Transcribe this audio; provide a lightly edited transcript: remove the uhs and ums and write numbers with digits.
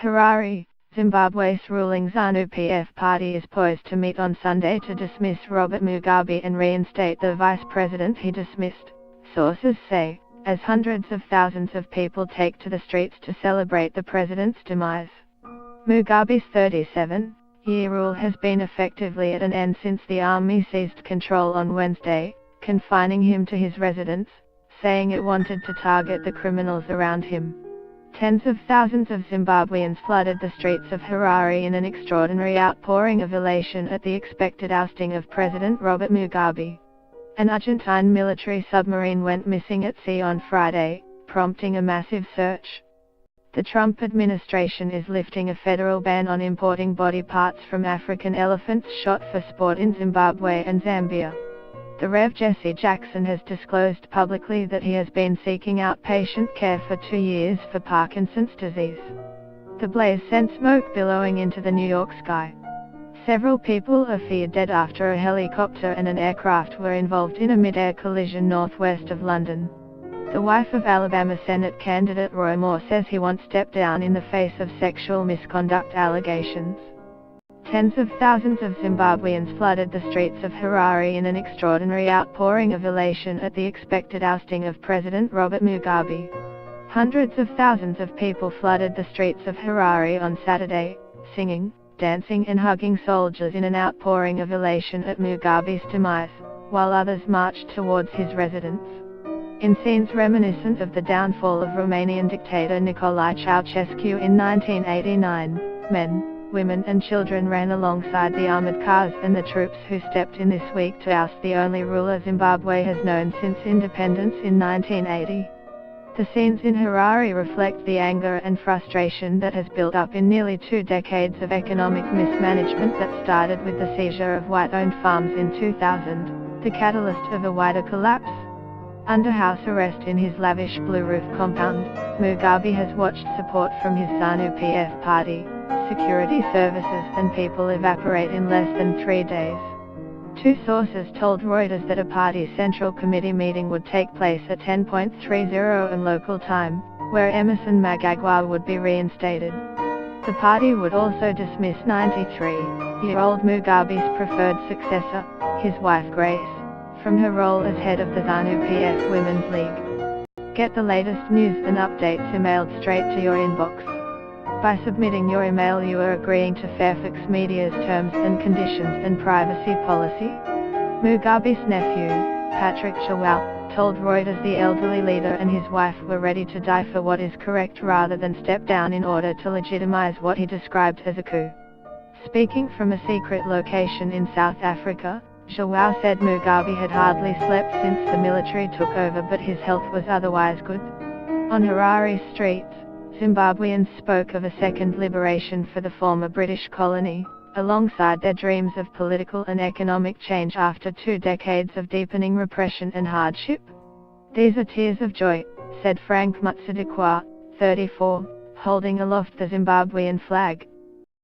Harare, Zimbabwe's ruling ZANU-PF party is poised to meet on Sunday to dismiss Robert Mugabe and reinstate the vice president he dismissed, sources say, as hundreds of thousands of people take to the streets to celebrate the president's demise. Mugabe's 37-year rule has been effectively at an end since the army seized control on Wednesday, confining him to his residence, saying it wanted to target the criminals around him. Tens of thousands of Zimbabweans flooded the streets of Harare in an extraordinary outpouring of elation at the expected ousting of President Robert Mugabe. An Argentine military submarine went missing at sea on Friday, prompting a massive search. The Trump administration is lifting a federal ban on importing body parts from African elephants shot for sport in Zimbabwe and Zambia. The Rev. Jesse Jackson has disclosed publicly that he has been seeking outpatient care for 2 years for Parkinson's disease. The blaze sent smoke billowing into the New York sky. Several people are feared dead after a helicopter and an aircraft were involved in a mid-air collision northwest of London. The wife of Alabama Senate candidate Roy Moore says he won't step down in the face of sexual misconduct allegations. Tens of thousands of Zimbabweans flooded the streets of Harare in an extraordinary outpouring of elation at the expected ousting of President Robert Mugabe. Hundreds of thousands of people flooded the streets of Harare on Saturday, singing, dancing and hugging soldiers in an outpouring of elation at Mugabe's demise, while others marched towards his residence. In scenes reminiscent of the downfall of Romanian dictator Nicolae Ceausescu in 1989, men, women and children ran alongside the armored cars and the troops who stepped in this week to oust the only ruler Zimbabwe has known since independence in 1980. The scenes in Harare reflect the anger and frustration that has built up in nearly 2 decades of economic mismanagement that started with the seizure of white-owned farms in 2000, the catalyst of a wider collapse. Under house arrest in his lavish blue-roof compound, Mugabe has watched support from his ZANU-PF party, security services and people evaporate in less than 3 days. 2 sources told Reuters that a party central committee meeting would take place at 10:30 am local time, where Emerson Mnangagwa would be reinstated. The party would also dismiss 93-year-old Mugabe's preferred successor, his wife Grace, from her role as head of the ZANU-PF Women's League. Get the latest news and updates emailed straight to your inbox. By submitting your email you are agreeing to Fairfax Media's terms and conditions and privacy policy. Mugabe's nephew, Patrick Chawal, told Reuters the elderly leader and his wife were ready to die for what is correct rather than step down in order to legitimize what he described as a coup. Speaking from a secret location in South Africa, Chawal said Mugabe had hardly slept since the military took over but his health was otherwise good. On Harare streets, Zimbabweans spoke of a second liberation for the former British colony, alongside their dreams of political and economic change after 2 decades of deepening repression and hardship. "These are tears of joy," said Frank Mutsadikwa, 34, holding aloft the Zimbabwean flag,